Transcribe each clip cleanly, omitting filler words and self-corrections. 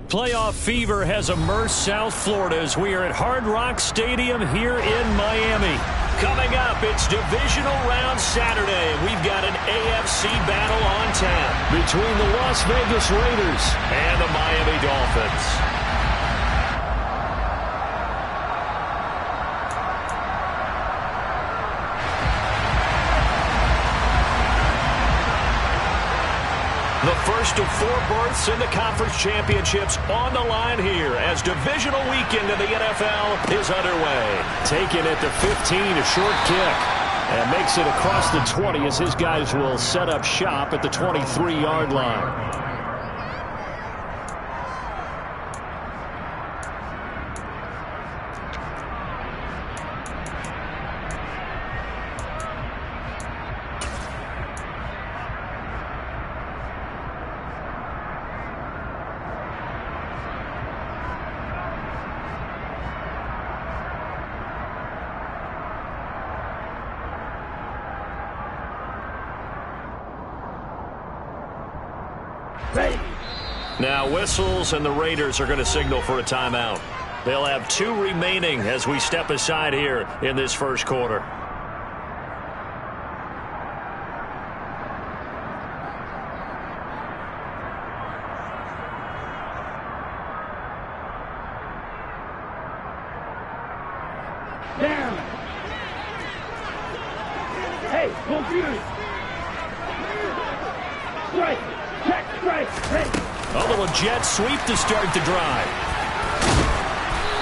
Playoff fever has immersed South Florida as we are at Hard Rock Stadium here in Miami. Coming up, it's divisional round Saturday. We've got an AFC battle on tap between the Las Vegas Raiders and the Miami Dolphins. The first of 4 berths in the conference championships on the line here as divisional weekend in the NFL is underway. Taking it to 15, a short kick. And makes it across the 20 as his guys will set up shop at the 23-yard line. Now whistles and the Raiders are going to signal for a timeout. They'll have 2 remaining as we step aside here in this first quarter. Down. Hey, confused. Strike. Check, strike. Hey. A little jet sweep to start the drive.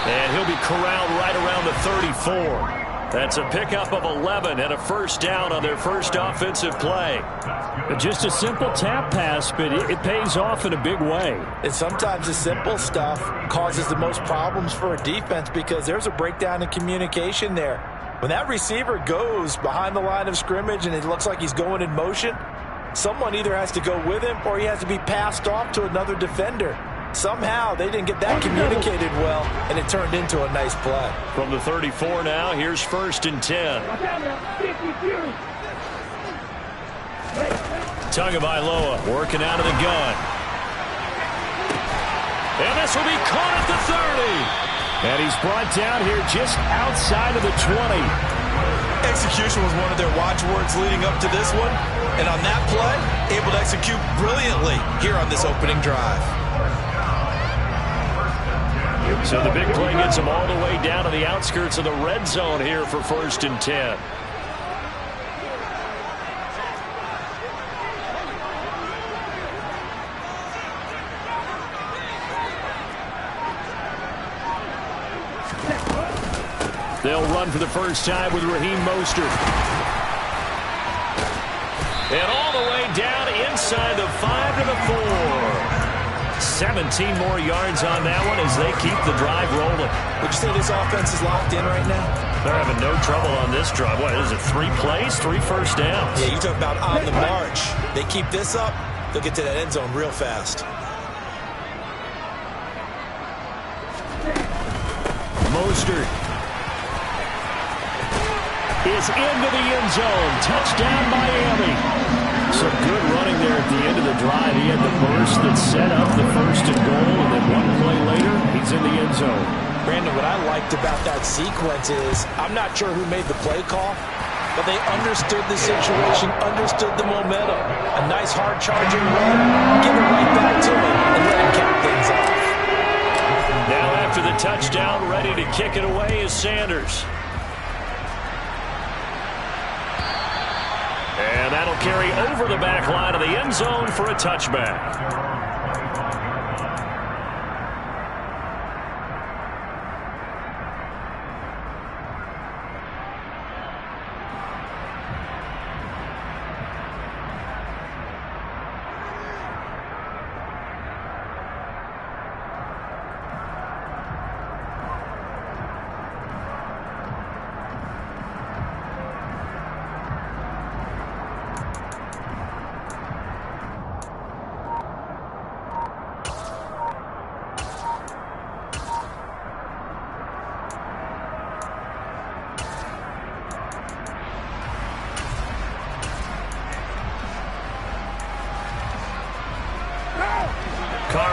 And he'll be corralled right around the 34. That's a pickup of 11 and a first down on their first offensive play. Just a simple tap pass, but it pays off in a big way. And sometimes the simple stuff causes the most problems for a defense because there's a breakdown in communication there. When that receiver goes behind the line of scrimmage and it looks like he's going in motion, someone either has to go with him or he has to be passed off to another defender. Somehow they didn't get that communicated well, and it turned into a nice play. From the 34 now, here's 1st and 10. Tagovailoa working out of the gun. And this will be caught at the 30. And he's brought down here just outside of the 20. Execution was one of their watchwords leading up to this one. And on that play, able to execute brilliantly here on this opening drive. So the big play gets them all the way down to the outskirts of the red zone here for 1st and 10. They'll run for the first time with Raheem Mostert. And all the way down inside the 5 to the 4. 17 more yards on that one as they keep the drive rolling. Would you say this offense is locked in right now? They're having no trouble on this drive. What is it, 3 plays, 3 first downs? Yeah, you talk about on the march. They keep this up, they'll get to that end zone real fast. Mostert is into the end zone. Touchdown, Miami. Some good running there at the end of the drive. He had the burst that set up the 1st and goal, and then 1 play later, he's in the end zone. Brandon, what I liked about that sequence is I'm not sure who made the play call, but they understood the situation, understood the momentum. A nice hard-charging run, give it right back to him, and let him cap things off. Now after the touchdown, ready to kick it away is Sanders. And that'll carry over the back line of the end zone for a touchback.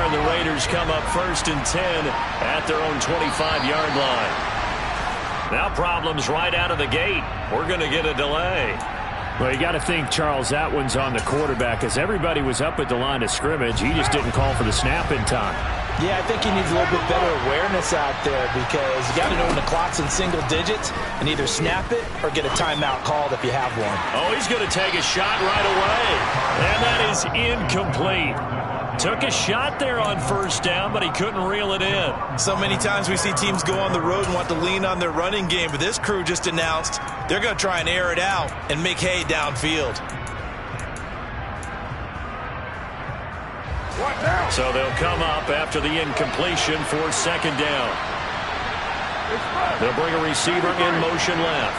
and the Raiders come up 1st and 10 at their own 25-yard line. Now problems right out of the gate. We're going to get a delay. Well, you got to think, Charles, that one's on the quarterback, as everybody was up at the line of scrimmage. He just didn't call for the snap in time. Yeah, I think he needs a little bit better awareness out there, because you got to know when the clock's in single digits and either snap it or get a timeout called if you have one. Oh, he's going to take a shot right away. And that is incomplete. Took a shot there on 1st down, but he couldn't reel it in. So many times we see teams go on the road and want to lean on their running game, but this crew just announced they're going to try and air it out and make hay downfield. So they'll come up after the incompletion for 2nd down. They'll bring a receiver in motion left.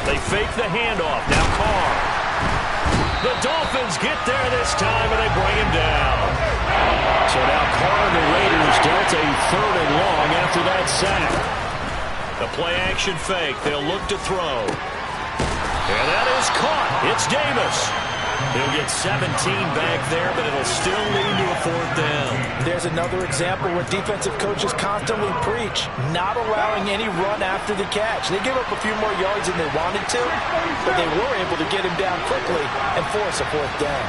They fake the handoff. Now Carr. The Dolphins get there this time, and they bring him down. So now Carr and the Raiders dealt a 3rd and long after that sack. The play-action fake. They'll look to throw. And that is caught. It's Davis. He'll get 17 back there, but it'll still lead to a 4th down. There's another example where defensive coaches constantly preach, not allowing any run after the catch. They gave up a few more yards than they wanted to, but they were able to get him down quickly and force a 4th down.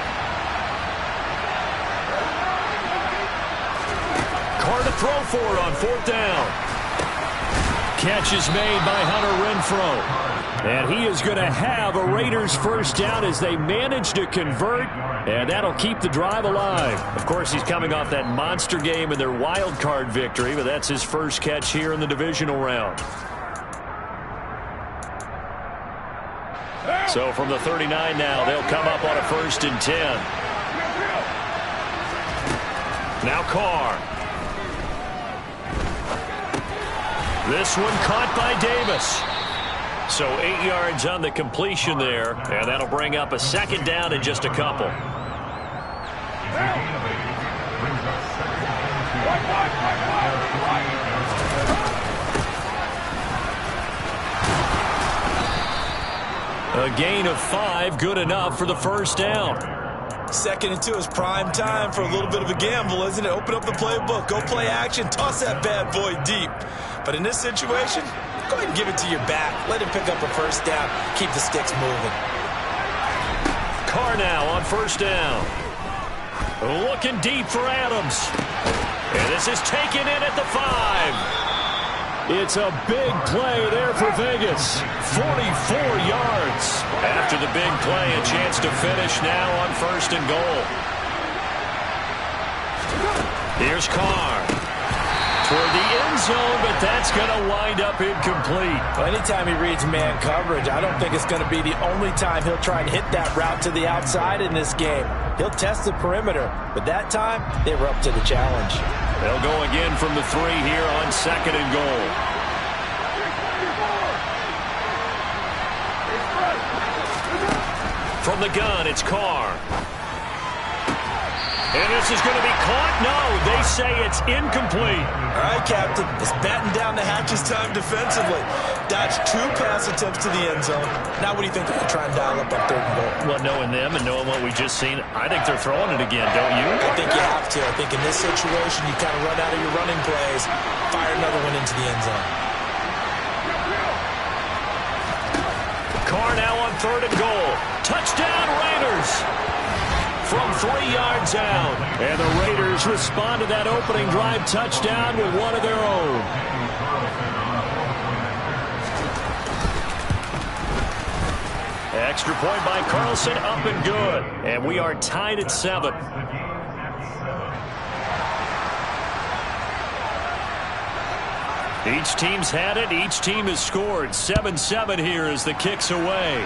Carr to throw for it on 4th down. Catch is made by Hunter Renfrow. And he is going to have a Raiders 1st down as they manage to convert, and that'll keep the drive alive. Of course, he's coming off that monster game in their wild card victory, but that's his first catch here in the divisional round. So from the 39 now, they'll come up on a 1st and 10. Now Carr. This one caught by Davis. So 8 yards on the completion there, and that'll bring up a 2nd down in just a couple. A gain of 5, good enough for the 1st down. 2nd and 2 is prime time for a little bit of a gamble, isn't it? Open up the playbook, go play action, toss that bad boy deep. But in this situation, go ahead and give it to your back. Let him pick up a 1st down. Keep the sticks moving. Carr now on 1st down. Looking deep for Adams. And this is taken in at the 5. It's a big play there for Vegas. 44 yards. After the big play, a chance to finish now on 1st and goal. Here's Carr. Toward the end zone, but that's going to wind up incomplete. Well, anytime he reads man coverage, I don't think it's going to be the only time he'll try and hit that route to the outside in this game. He'll test the perimeter, but that time, they were up to the challenge. They'll go again from the 3 here on 2nd and goal. From the gun, it's Carr. And this is going to be caught? No, they say it's incomplete. All right, Captain. It's batten down the hatches time defensively. Dodged 2 pass attempts to the end zone. Now what do you think they're going to try and dial up on 3rd and goal? Well, knowing them and knowing what we just seen, I think they're throwing it again, don't you? I think you have to. I think in this situation, you kind of run out of your running plays, fire another one into the end zone. Carr now on 3rd and goal. Touchdown, Raiders! From 3 yards out. And the Raiders respond to that opening drive touchdown with one of their own. Extra point by Carlson, up and good. And we are tied at 7. Each team's had it. Each team has scored. 7-7 here as the kick's away.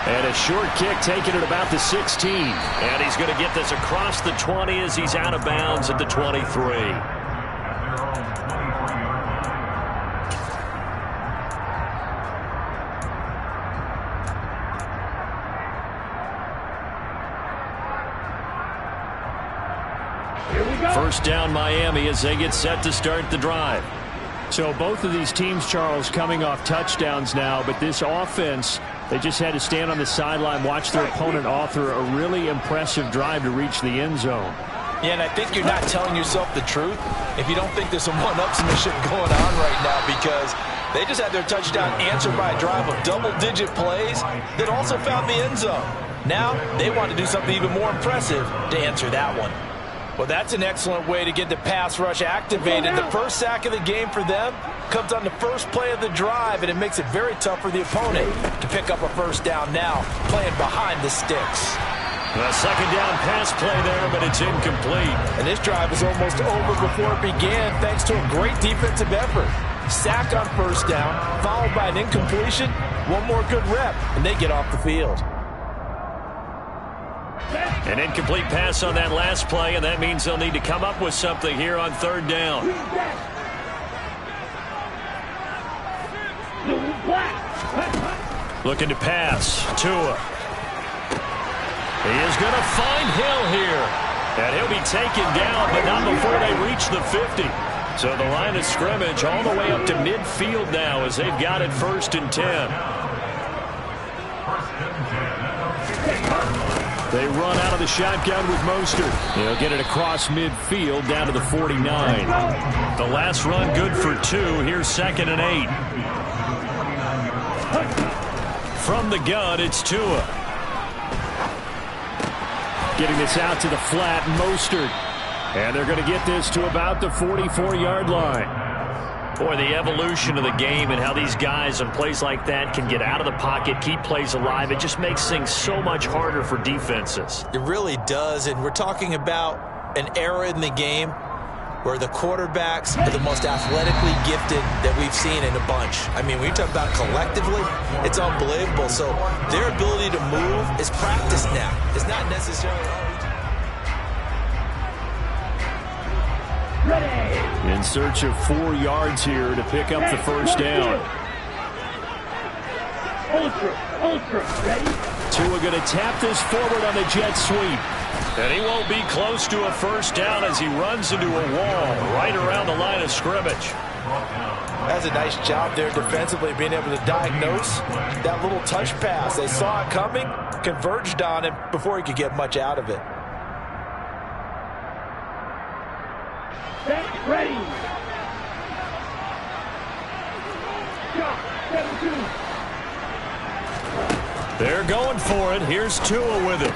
And a short kick taken at about the 16. And he's going to get this across the 20 as he's out of bounds at the 23. First down Miami as they get set to start the drive. So both of these teams, Charles, coming off touchdowns now, but this offense They just had to stand on the sideline, watch their opponent author a really impressive drive to reach the end zone. Yeah, and I think you're not telling yourself the truth if you don't think there's some one-upsmanship going on right now, because they just had their touchdown answered by a drive of double-digit plays that also found the end zone. Now they want to do something even more impressive to answer that one. Well, that's an excellent way to get the pass rush activated. The first sack of the game for them comes on the first play of the drive, and it makes it very tough for the opponent to pick up a first down now, playing behind the sticks. The second down pass play there, but it's incomplete. And this drive is almost over before it began, thanks to a great defensive effort. Sack on first down, followed by an incompletion, one more good rep, and they get off the field. An incomplete pass on that last play, and that means they'll need to come up with something here on third down. Looking to pass. Tua. He is going to find Hill here. And he'll be taken down, but not before they reach the 50. So the line of scrimmage all the way up to midfield now as they've got it 1st and 10. They run out of the shotgun with Mostert. They'll get it across midfield down to the 49. The last run good for 2. Here's 2nd and 8. From the gun, it's Tua. Getting this out to the flat, Mostert. And they're going to get this to about the 44-yard line. Boy, the evolution of the game and how these guys on plays like that can get out of the pocket, keep plays alive, it just makes things so much harder for defenses. It really does, and we're talking about an era in the game where the quarterbacks are the most athletically gifted that we've seen in a bunch. I mean, when you talk about collectively, it's unbelievable. So their ability to move is practiced now. It's not necessarily... In search of 4 yards here to pick up the first down. Ultra, ready? Tua going to tap this forward on the jet sweep. And he won't be close to a first down as he runs into a wall right around the line of scrimmage. That's a nice job there defensively, being able to diagnose that little touch pass. They saw it coming, converged on him before he could get much out of it. Set, ready. Shot, 17. They're going for it. Here's Tua with it.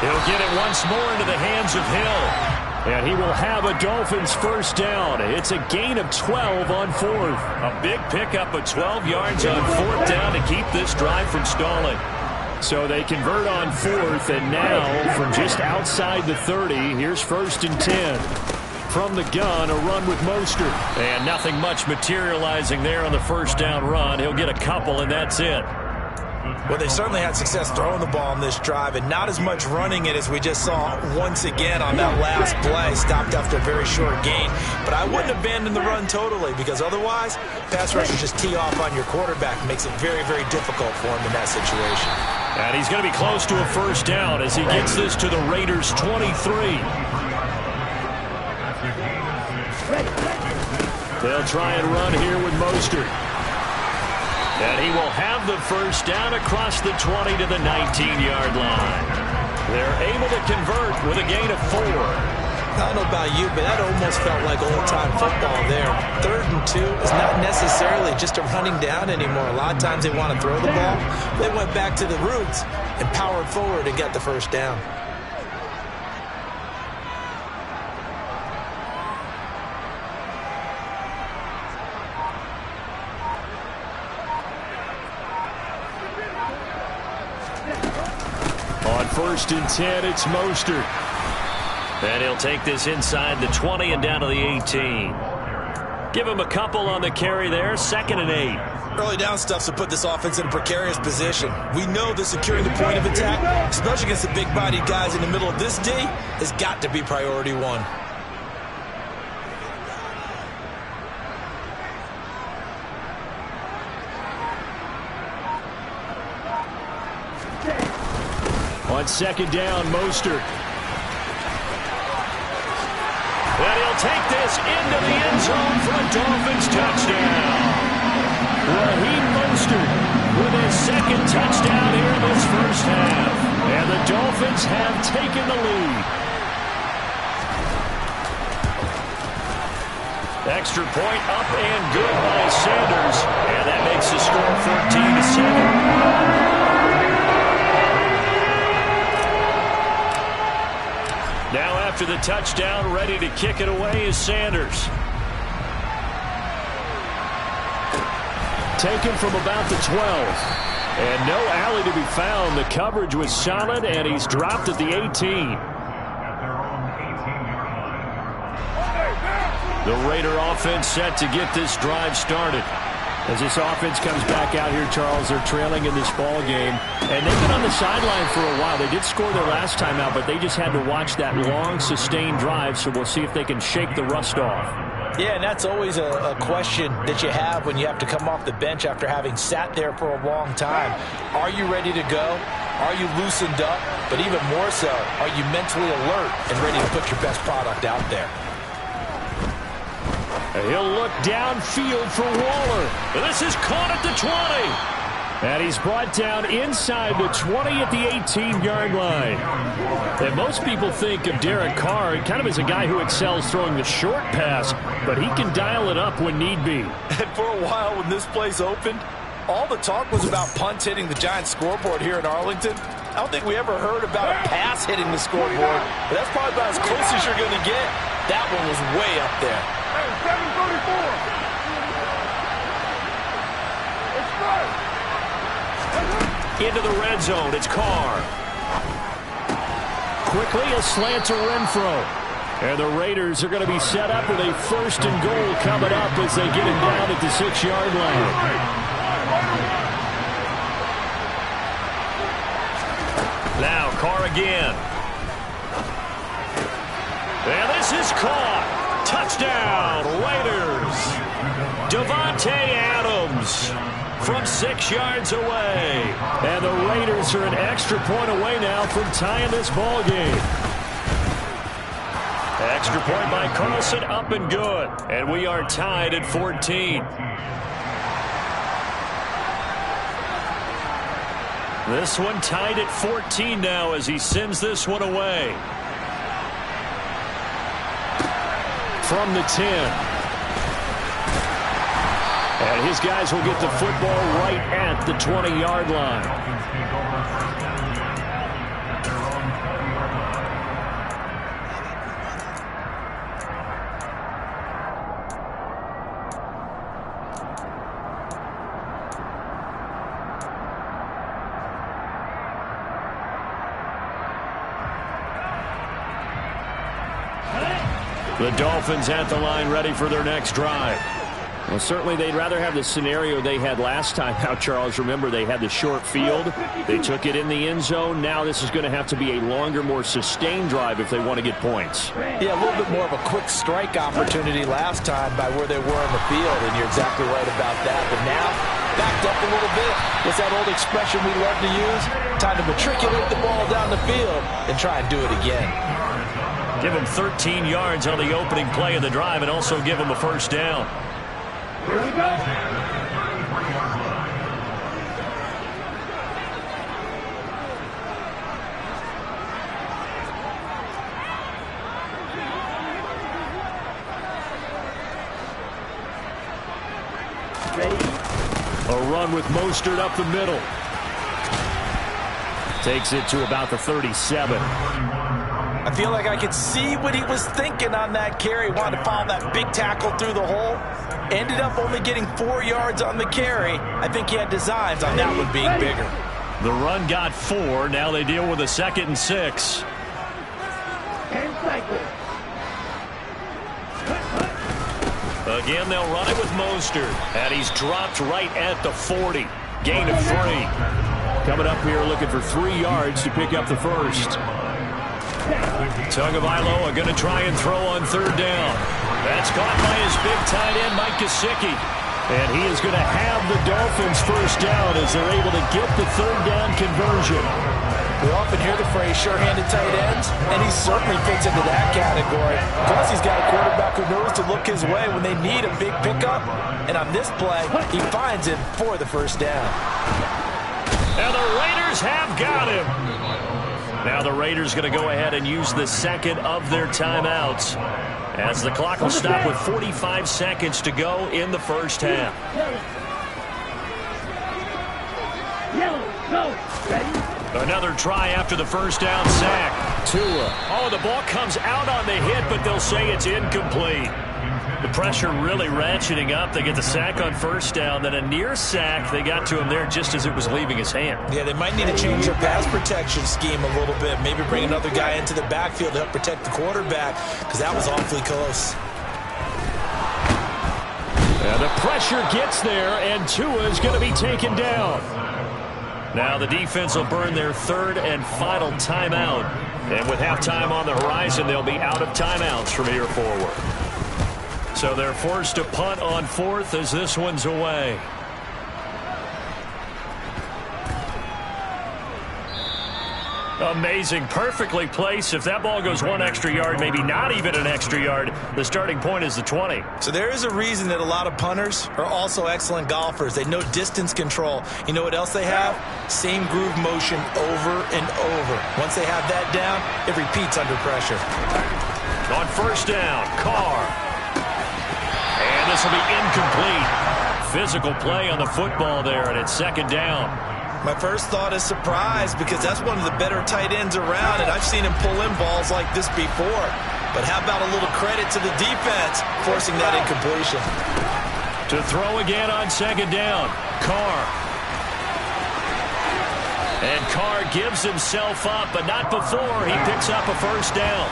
He'll get it once more into the hands of Hill. And he will have a Dolphins first down. It's a gain of 12 on 4th. A big pickup of 12 yards on 4th down to keep this drive from stalling. So they convert on 4th, and now from just outside the 30, here's 1st and 10. From the gun, a run with Mostert. And nothing much materializing there on the first down run. He'll get a couple, and that's it. Well, they certainly had success throwing the ball on this drive, and not as much running it as we just saw once again on that last play. Stopped after a very short gain. But I wouldn't abandon the run totally, because otherwise, pass rushers just tee off on your quarterback. It makes it very, very difficult for him in that situation. And he's going to be close to a first down as he gets this to the Raiders' 23. They'll try and run here with Mostert. And he will have the first down across the 20 to the 19-yard line. They're able to convert with a gain of 4. I don't know about you, but that almost felt like old-time football there. 3rd and 2 is not necessarily just a running down anymore. A lot of times they want to throw the ball. They went back to the roots and powered forward and got the first down. On 1st and 10, it's Mostert. And he'll take this inside the 20 and down to the 18. Give him a couple on the carry there. 2nd and 8. Early down stuff to put this offense in a precarious position. We know that securing the point of attack, especially against the big-bodied guys in the middle of this D, has got to be priority 1. On 2nd down, Mostert. And he'll take this into the end zone for a Dolphins touchdown. Raheem Mostert with his second touchdown here in this first half. And the Dolphins have taken the lead. Extra point up and good by Sanders. And that makes the score 14-7. Now after the touchdown, ready to kick it away is Sanders. Taken from about the 12. And no alley to be found. The coverage was solid, and he's dropped at the 18. The Raider offense set to get this drive started. As this offense comes back out here, Charles, they're trailing in this ball game. And they've been on the sideline for a while. They did score their last time out, but they just had to watch that long, sustained drive, so we'll see if they can shake the rust off. Yeah, and that's always a question that you have when you have to come off the bench after having sat there for a long time. Are you ready to go? Are you loosened up? But even more so, are you mentally alert and ready to put your best product out there? He'll look downfield for Waller. This is caught at the 20. And he's brought down inside the 20 at the 18-yard line. And most people think of Derek Carr kind of as a guy who excels throwing the short pass, but he can dial it up when need be. And for a while when this place opened, all the talk was about punts hitting the Giants scoreboard here in Arlington. I don't think we ever heard about a pass hitting the scoreboard, but that's probably about as close as you're going to get. That one was way up there. Hey, 734. It's right. Into the red zone, it's Carr. Quickly a slant to Renfro. And the Raiders are going to be set up with a 1st and goal coming up as they get him down at the 6-yard line. Now Carr again. And this is caught. Touchdown, Raiders. Davante Adams from 6 yards away. And the Raiders are an extra point away now from tying this ball game. Extra point by Carlson, up and good. And we are tied at 14. This one tied at 14 now as he sends this one away. From the 10. And his guys will get the football right at the 20-yard line. The Dolphins at the line ready for their next drive. Well, certainly they'd rather have the scenario they had last time out, Charles. Remember, they had the short field. They took it in the end zone. Now this is going to have to be a longer, more sustained drive if they want to get points. Yeah, a little bit more of a quick strike opportunity last time by where they were on the field, and you're exactly right about that. But now, backed up a little bit. What's that old expression we love to use? Time to matriculate the ball down the field and try and do it again. Give him 13 yards on the opening play of the drive and also give him a first down. Here we go. A run with Mostert up the middle. Takes it to about the 37. I feel like I could see what he was thinking on that carry. Wanted to follow that big tackle through the hole. Ended up only getting 4 yards on the carry. I think he had designs on that one being bigger. The run got 4. Now they deal with a 2nd and 6. 10 cycles. Again, they'll run it with Mostert. And he's dropped right at the 40. Gain of 3. Coming up here looking for 3 yards to pick up the first. Tagovailoa going to try and throw on 3rd down. That's caught by his big tight end, Mike Gesicki. And he is going to have the Dolphins first down as they're able to get the 3rd down conversion. We often hear the phrase sure-handed tight ends, and he certainly fits into that category. Plus, he's got a quarterback who knows to look his way when they need a big pickup. And on this play, he finds him for the first down. And the Raiders have got him. Now the Raiders going to go ahead and use the second of their timeouts, as the clock will stop with 45 seconds to go in the first half. Another try after the first down sack. Tua. Oh, the ball comes out on the hit, but they'll say it's incomplete. The pressure really ratcheting up. They get the sack on first down, then a near sack. They got to him there just as it was leaving his hand. Yeah, they might need to change their pass protection scheme a little bit. Maybe bring another guy into the backfield to help protect the quarterback, because that was awfully close. And the pressure gets there, and Tua is going to be taken down. Now the defense will burn their third and final timeout. And with halftime on the horizon, they'll be out of timeouts from here forward. So they're forced to punt on fourth as this one's away. Amazing. Perfectly placed. If that ball goes one extra yard, maybe not even an extra yard, the starting point is the 20. So there is a reason that a lot of punters are also excellent golfers. They know distance control. You know what else they have? Same groove motion over and over. Once they have that down, it repeats under pressure. On first down, Carr. And this will be incomplete. Physical play on the football there, and it's second down. My first thought is surprise, because that's one of the better tight ends around, and I've seen him pull in balls like this before. But how about a little credit to the defense forcing that incompletion? To throw again on second down, Carr. And Carr gives himself up, but not before he picks up a first down.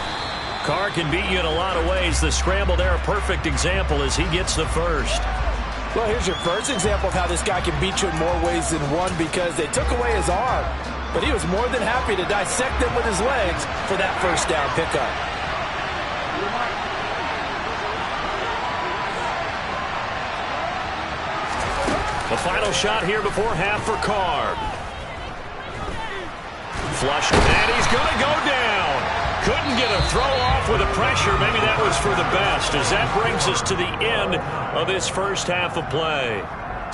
Carr can beat you in a lot of ways. The scramble there, a perfect example as he gets the first. Well, here's your first example of how this guy can beat you in more ways than one, because they took away his arm, but he was more than happy to dissect them with his legs for that first down pickup. The final shot here before half for Carr. Flushed, and he's going to go down. Couldn't get a throw off with the pressure. Maybe that was for the best, as that brings us to the end of this first half of play.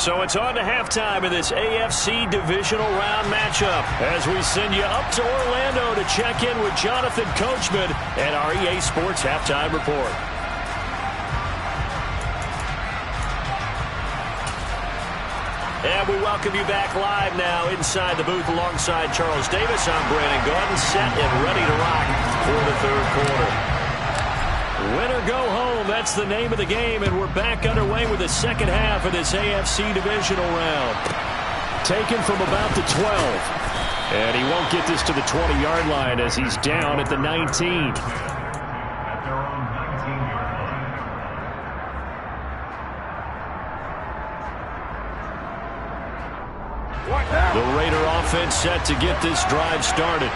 So it's on to halftime in this AFC divisional round matchup as we send you up to Orlando to check in with Jonathan Coachman and our EA Sports Halftime Report. And we welcome you back live now inside the booth alongside Charles Davis. I'm Brandon Gaudin, set and ready to rock for the third quarter. Win or go home, that's the name of the game, and we're back underway with the second half of this AFC divisional round. Taken from about the 12. And he won't get this to the 20-yard line as he's down at the 19. The Raider offense set to get this drive started.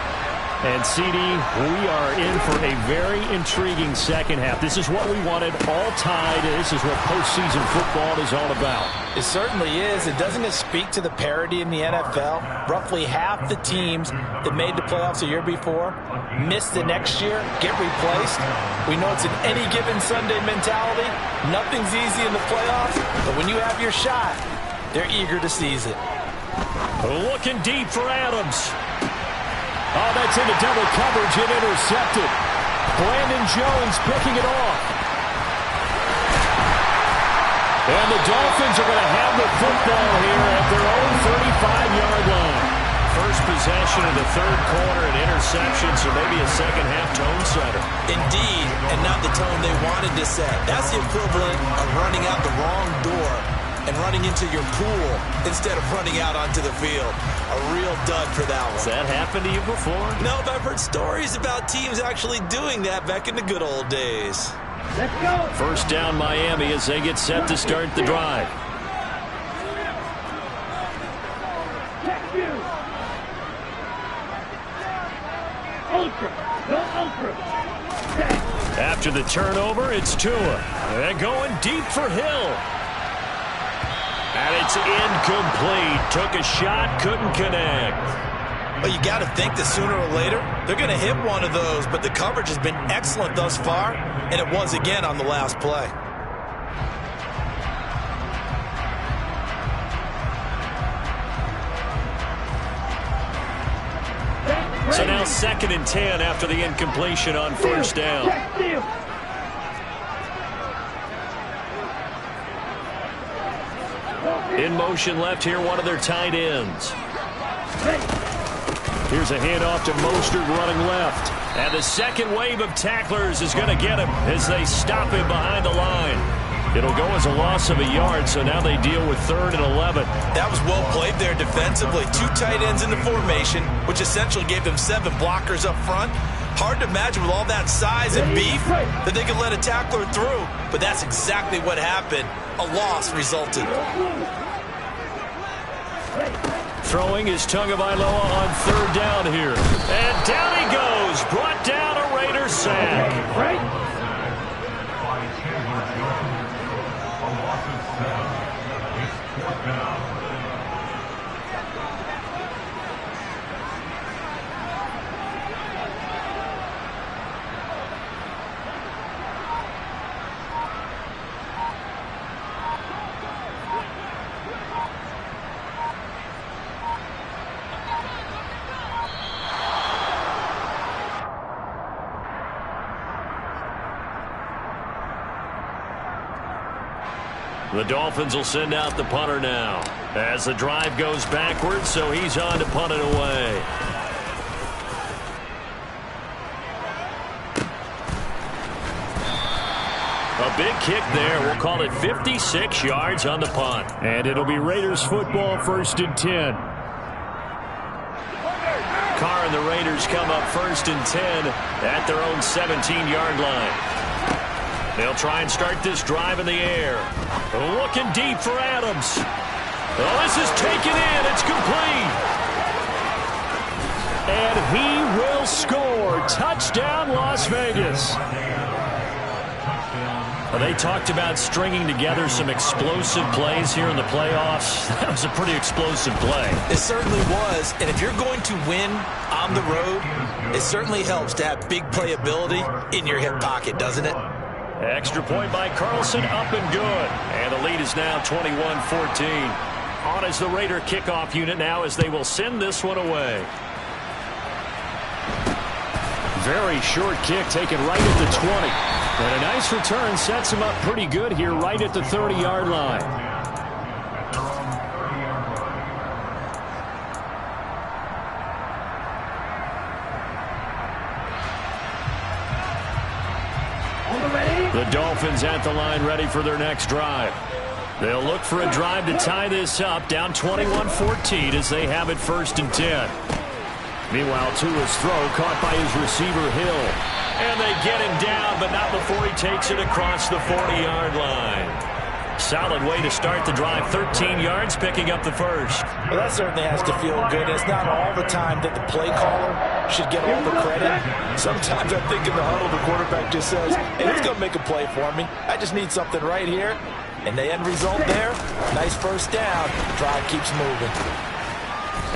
And, CD, we are in for a very intriguing second half. This is what we wanted, all tied. This is what postseason football is all about. It certainly is. And doesn't it speak to the parity in the NFL? Roughly half the teams that made the playoffs a year before miss the next year, get replaced. We know it's an any given Sunday mentality. Nothing's easy in the playoffs, but when you have your shot, they're eager to seize it. Looking deep for Adams. Oh, that's into double coverage and intercepted. Brandon Jones picking it off. And the Dolphins are going to have the football here at their own 35-yard line. First possession of the third quarter, an interception, so maybe a second-half tone setter. Indeed, and not the tone they wanted to set. That's the equivalent of running out the wrong door and running into your pool instead of running out onto the field. A real dud for that one. Has that happened to you before? No, but I've heard stories about teams actually doing that back in the good old days. Let's go. First down Miami as they get set to start the drive. Check you. Ultra. No ultra. Check. After the turnover, it's Tua. They're going deep for Hill. And it's incomplete. Took a shot, couldn't connect. Well, you got to think that sooner or later, they're going to hit one of those, but the coverage has been excellent thus far, and it was again on the last play. So now 2nd and 10 after the incompletion on first down. In motion left here, one of their tight ends. Here's a handoff to Mostert running left. And the second wave of tacklers is going to get him as they stop him behind the line. It'll go as a loss of a yard, so now they deal with 3rd and 11. That was well played there defensively. 2 tight ends in the formation, which essentially gave them 7 blockers up front. Hard to imagine with all that size and beef that they could let a tackler through, but that's exactly what happened. A loss resulted. Throwing is Tagovailoa on 3rd down here. And down he goes. Brought down a Raider sack. Right? The Dolphins will send out the punter now as the drive goes backwards, so he's on to punt it away. A big kick there. We'll call it 56 yards on the punt. And it'll be Raiders football, 1st and 10. Carr and the Raiders come up 1st and 10 at their own 17-yard line. They'll try and start this drive in the air. Looking deep for Adams. Oh, this is taken in. It's complete. And he will score. Touchdown, Las Vegas. Well, they talked about stringing together some explosive plays here in the playoffs. That was a pretty explosive play. It certainly was, and if you're going to win on the road, it certainly helps to have big playability in your hip pocket, doesn't it? Extra point by Carlson, up and good. And the lead is now 21-14. On as the Raider kickoff unit now as they will send this one away. Very short kick taken right at the 20. And a nice return sets him up pretty good here right at the 30-yard line. The Dolphins at the line ready for their next drive. They'll look for a drive to tie this up, down 21-14 as they have it 1st and 10. Meanwhile, Tua's throw caught by his receiver Hill. And they get him down, but not before he takes it across the 40-yard line. Solid way to start the drive, 13 yards, picking up the first. Well, that certainly has to feel good. It's not all the time that the play caller should get all the credit. Sometimes I think in the huddle, the quarterback just says, hey, who's going to make a play for me? I just need something right here. And the end result there, nice first down. Drive keeps moving.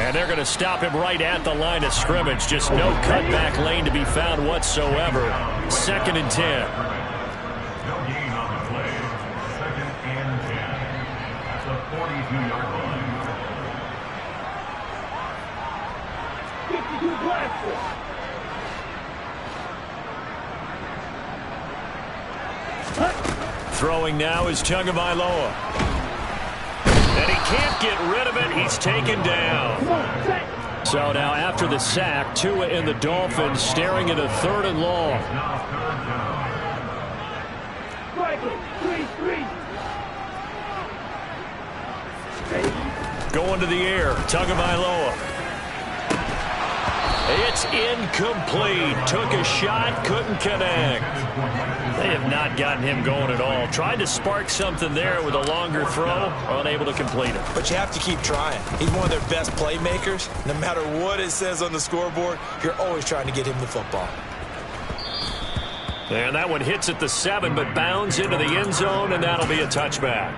And they're going to stop him right at the line of scrimmage. Just no cutback lane to be found whatsoever. 2nd and 10. Throwing now is Tagovailoa. And he can't get rid of it. He's taken down. So now after the sack, Tua and the Dolphins staring at a 3rd and long. Going to the air, Tagovailoa. It's incomplete. Took a shot, couldn't connect. They have not gotten him going at all. Tried to spark something there with a longer throw, unable to complete it. But you have to keep trying. He's one of their best playmakers. No matter what it says on the scoreboard, you're always trying to get him the football. And that one hits at the 7, but bounds into the end zone, and that'll be a touchback.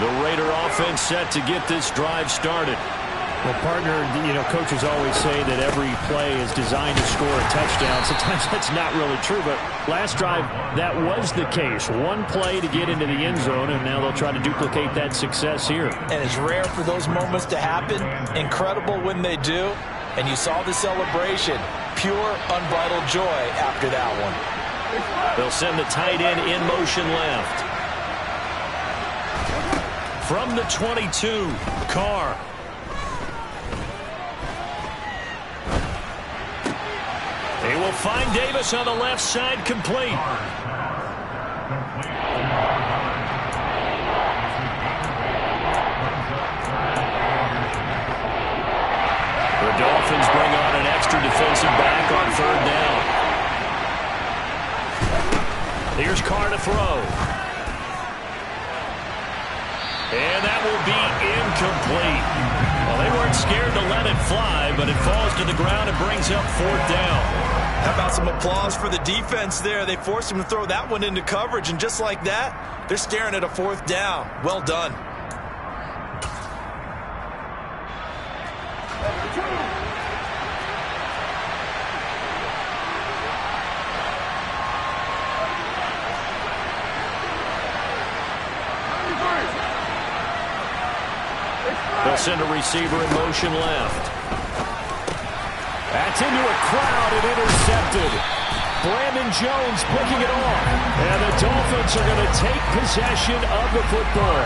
The Raider offense set to get this drive started. Well, partner, coaches always say that every play is designed to score a touchdown. Sometimes that's not really true, but last drive, that was the case. One play to get into the end zone, and now they'll try to duplicate that success here. And it's rare for those moments to happen. Incredible when they do. And you saw the celebration. Pure, unbridled joy after that one. They'll send the tight end in motion left. From the 22, Carr. They will find Davis on the left side, complete. The Dolphins bring on an extra defensive back on third down. Here's Carr to throw. And that will be incomplete. Well, they weren't scared to let it fly, but it falls to the ground and brings up fourth down. How about some applause for the defense there? They forced him to throw that one into coverage, and just like that, they're staring at a fourth down. Well done. They'll send a receiver in motion left. That's into a crowd and intercepted. Brandon Jones picking it off. And the Dolphins are going to take possession of the football.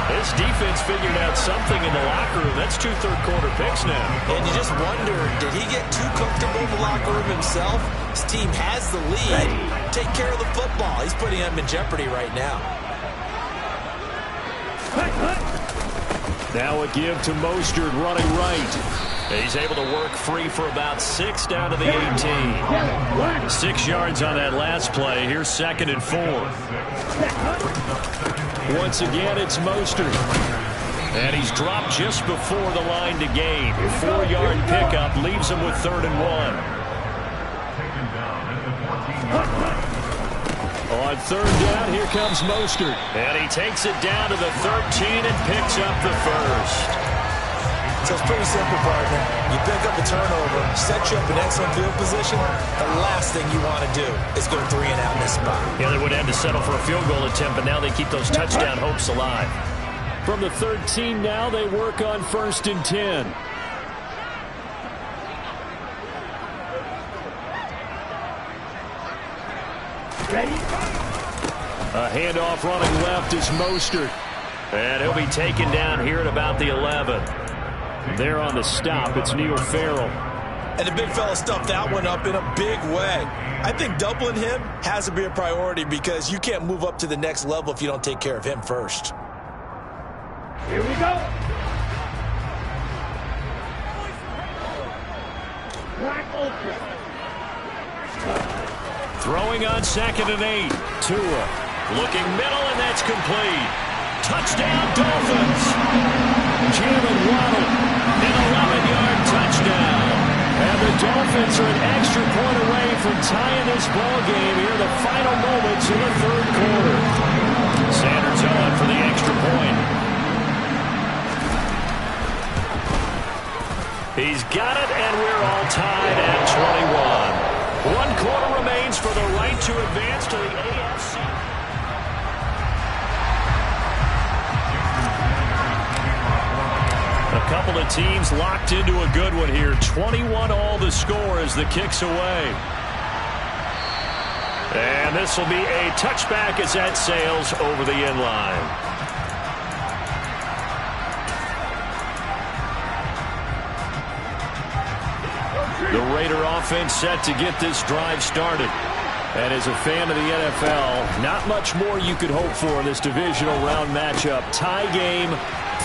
This defense figured out something in the locker room. That's 2 third-quarter picks now. And you just wonder, did he get too comfortable in the locker room himself? His team has the lead. Take care of the football. He's putting them in jeopardy right now. Now a give to Mostert running right. He's able to work free for about 6 down to the 18. 6 yards on that last play. Here's 2nd and 4. Once again, it's Mostert. And he's dropped just before the line to gain. 4-yard pickup leaves him with 3rd and 1. On 3rd down, here comes Mostert. And he takes it down to the 13 and picks up the first. So it's pretty simple, partner. You pick up a turnover, set you up in excellent field position. The last thing you want to do is go 3 and out in this spot. Yeah, they would have to settle for a field goal attempt, but now they keep those touchdown hopes alive. From the 13 now, they work on 1st and 10. Ready? A handoff running left is Mostert. And he'll be taken down here at about the 11. There on the stop, it's Neil Farrell. And the big fella stuffed that one up in a big way. I think doubling him has to be a priority because you can't move up to the next level if you don't take care of him first. Here we go. Black ultra. Throwing on 2nd and 8. Tua looking middle, and that's complete. Touchdown, Dolphins. Jalen Waddle, an 11-yard touchdown. And the Dolphins are an extra point away from tying this ball game here in the final moments of the 3rd quarter. Sanders on for the extra point. He's got it, and we're all tied at 21. 1 quarter remains for the right to advance to the AFC. A couple of teams locked into a good one here. 21 all the score as the kick's away. And this will be a touchback as that sails over the end line. The Raider offense set to get this drive started. And as a fan of the NFL, not much more you could hope for in this divisional round matchup. Tie game,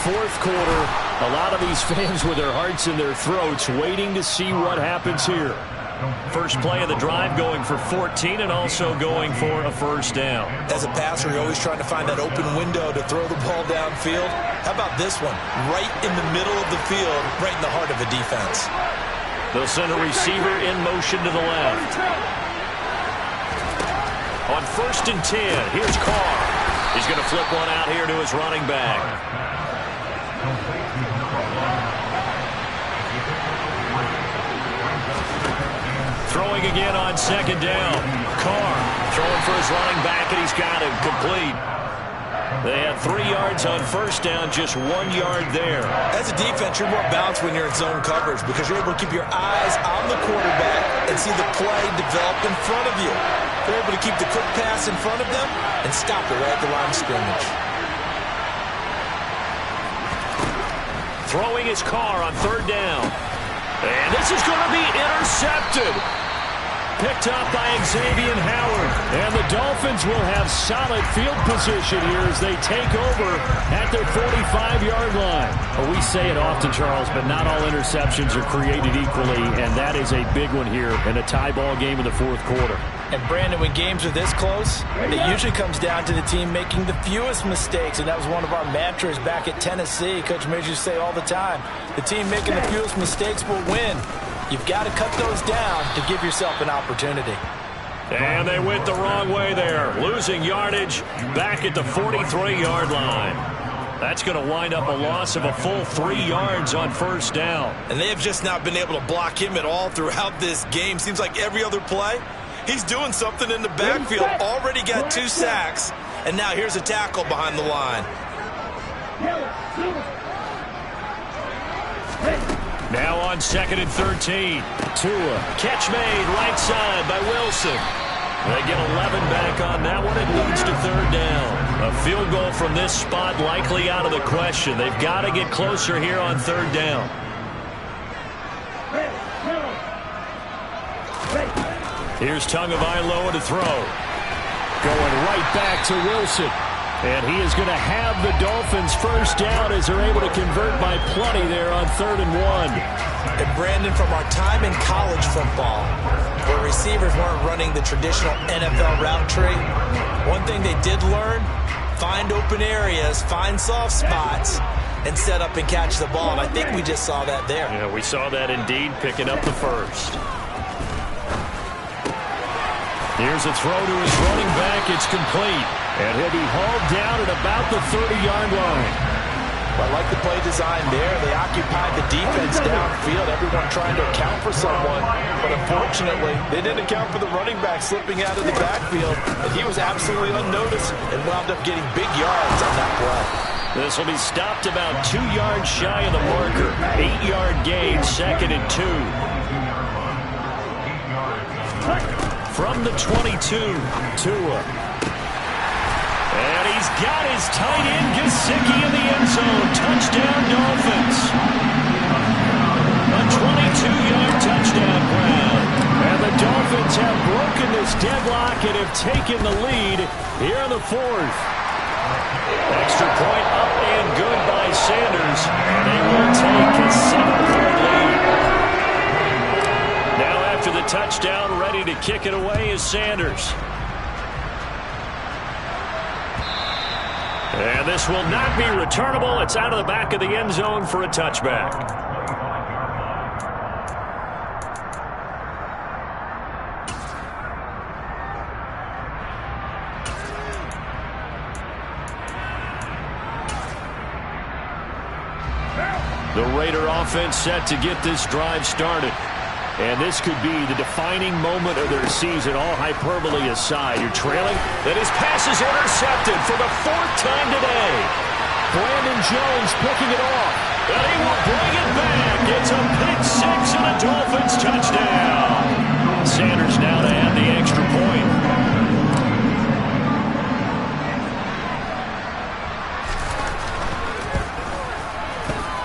4th quarter. A lot of these fans with their hearts in their throats waiting to see what happens here. First play of the drive going for 14 and also going for a 1st down. As a passer, you're always trying to find that open window to throw the ball downfield. How about this one? Right in the middle of the field, right in the heart of the defense. They'll send a receiver in motion to the left. On 1st and 10, here's Carr. He's going to flip one out here to his running back. Throwing again on second down. Carr throwing for his running back, and he's got him complete. They had 3 yards on first down, just 1 yard there. As a defense, you're more balanced when you're in zone coverage because you're able to keep your eyes on the quarterback and see the play develop in front of you. They're able to keep the quick pass in front of them and stop it right at the line of scrimmage. Throwing his Carr on third down. And this is going to be intercepted. Picked up by Xavier Howard. And the Dolphins will have solid field position here as they take over at their 45-yard line. Well, we say it often, Charles, but not all interceptions are created equally, and that is a big one here in a tie ball game in the fourth quarter. And, Brandon, when games are this close, it usually comes down to the team making the fewest mistakes, and that was one of our mantras back at Tennessee. Coach Major used to say all the time, the team making the fewest mistakes will win. You've got to cut those down to give yourself an opportunity. And they went the wrong way there, losing yardage back at the 43-yard line. That's going to wind up a loss of a full 3 yards on first down. And they have just not been able to block him at all throughout this game. Seems like every other play, he's doing something in the backfield. Already got 2 sacks, and now here's a tackle behind the line. Now on 2nd and 13. Tua. Catch made right side by Wilson. They get 11 back on that one. It leads to third down. A field goal from this spot likely out of the question. They've got to get closer here on third down. Here's Tagovailoa to throw. Going right back to Wilson. And he is going to have the Dolphins first down as they're able to convert by plenty there on 3rd and 1. And, Brandon, from our time in college football, where receivers weren't running the traditional NFL route tree, one thing they did learn, find open areas, find soft spots, and set up and catch the ball. And I think we just saw that there. Yeah, we saw that indeed, picking up the first. Here's a throw to his running back. It's complete. And he'll be hauled down at about the 30-yard line. Well, I like the play design there. They occupied the defense downfield, everyone trying to account for someone. But unfortunately, they didn't account for the running back slipping out of the backfield. And he was absolutely unnoticed and wound up getting big yards on that play. This will be stopped about 2 yards shy of the marker. 8-yard gain, 2nd and 2. From the 22, Tua. And he's got his tight end, Gesicki, in the end zone. Touchdown, Dolphins. A 22-yard touchdown grab. And the Dolphins have broken this deadlock and have taken the lead here in the fourth. Extra point up and good by Sanders. And they will take a 7-point lead. Now after the touchdown, ready to kick it away is Sanders. And this will not be returnable. It's out of the back of the end zone for a touchback. The Raider offense set to get this drive started. And this could be the defining moment of their season, all hyperbole aside. You're trailing, then his pass is intercepted for the 4th time today. Brandon Jones picking it off, and he will bring it back. It's a pick 6 and a Dolphins touchdown. Sanders now to add the extra point.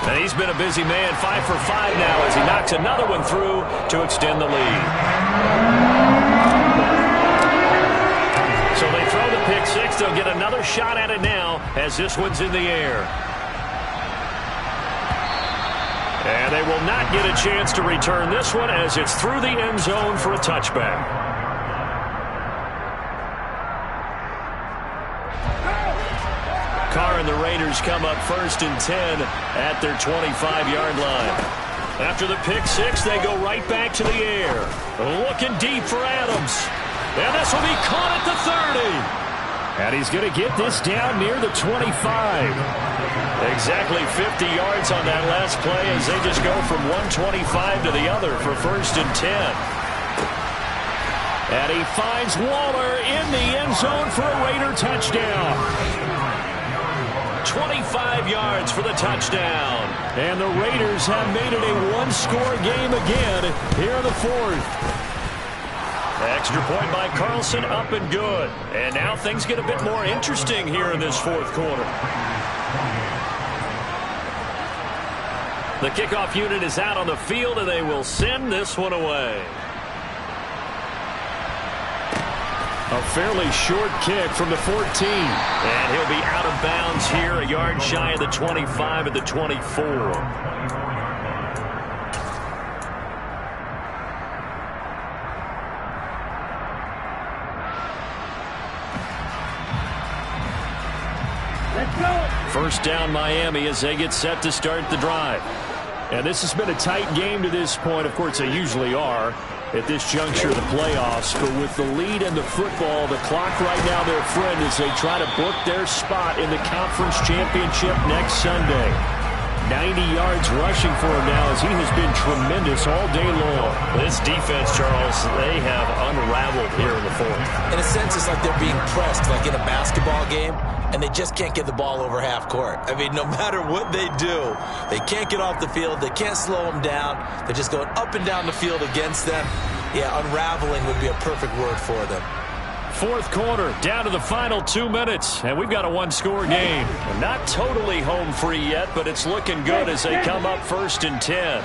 And he's been a busy man, 5 for 5 now as he knocks another one through to extend the lead. So they throw the pick 6. They'll get another shot at it now as this one's in the air. And they will not get a chance to return this one as it's through the end zone for a touchback. Carr and the Raiders come up 1st and 10 at their 25-yard line. After the pick 6, they go right back to the air. Looking deep for Adams. And this will be caught at the 30. And he's going to get this down near the 25. Exactly 50 yards on that last play as they just go from 125 to the other for 1st and 10. And he finds Waller in the end zone for a Raider touchdown. 25 yards for the touchdown. And the Raiders have made it a one-score game again here in the 4th. Extra point by Carlson, up and good. And now things get a bit more interesting here in this 4th quarter. The kickoff unit is out on the field, and they will send this one away. A fairly short kick from the 14. And he'll be out of bounds here, a yard shy of the 25 at the 24. First down Miami as they get set to start the drive. And this has been a tight game to this point. Of course, they usually are at this juncture of the playoffs. But with the lead in the football, the clock right now their friend as they try to book their spot in the conference championship next Sunday. 90 yards rushing for him now as he has been tremendous all day long. This defense, Charles, they have unraveled here in the 4th. In a sense, it's like they're being pressed like in a basketball game, and they just can't get the ball over half court. I mean, no matter what they do, they can't get off the field. They can't slow them down. They're just going up and down the field against them. Yeah, unraveling would be a perfect word for them. 4th quarter, down to the final 2 minutes, and we've got a one-score game. Not totally home free yet, but it's looking good as they come up 1st and 10.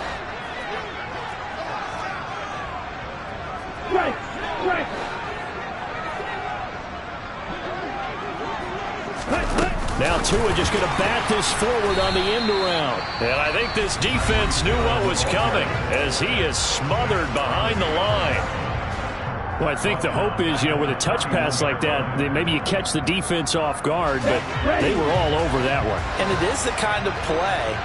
Now Tua just going to bat this forward on the end around. And I think this defense knew what was coming as he is smothered behind the line. Well, I think the hope is, with a touch pass like that, maybe you catch the defense off guard, but they were all over that one. And it is the kind of play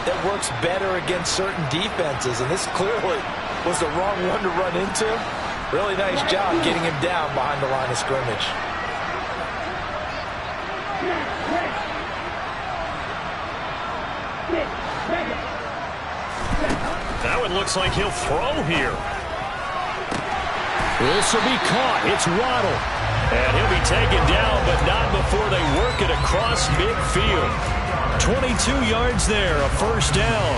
that works better against certain defenses, and this clearly was the wrong one to run into. Really nice job getting him down behind the line of scrimmage. That one looks like he'll throw here. This will be caught. It's Waddle. And he'll be taken down, but not before they work it across midfield. 22 yards there, a 1st down.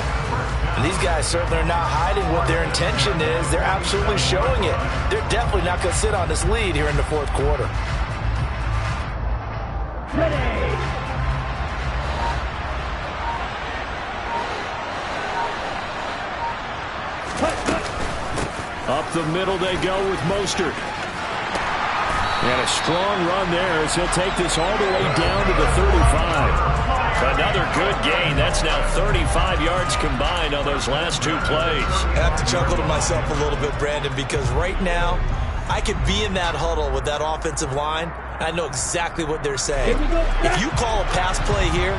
And these guys certainly are not hiding what their intention is. They're absolutely showing it. They're definitely not going to sit on this lead here in the 4th quarter. Up the middle they go with Mostert. And a strong run there as he'll take this all the way down to the 35. Another good gain. That's now 35 yards combined on those last 2 plays. I have to chuckle to myself a little bit, Brandon, because right now I could be in that huddle with that offensive line, and I know exactly what they're saying. If you call a pass play here,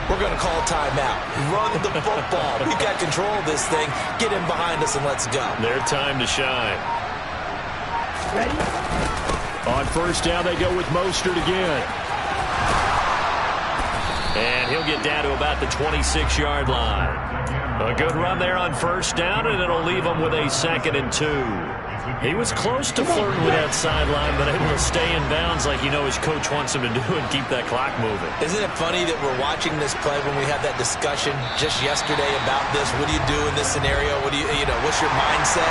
we're going to call a timeout. Run the football. We've got control of this thing. Get in behind us and let's go. Their time to shine. Ready? On 1st down, they go with Mostert again. And he'll get down to about the 26-yard line. A good run there on 1st down, and it'll leave him with a 2nd and 2. He was close to flirting with that sideline, but able to stay in bounds like his coach wants him to do and keep that clock moving. Isn't it funny that we're watching this play when we had that discussion just yesterday about this? What do you do in this scenario? What's your mindset?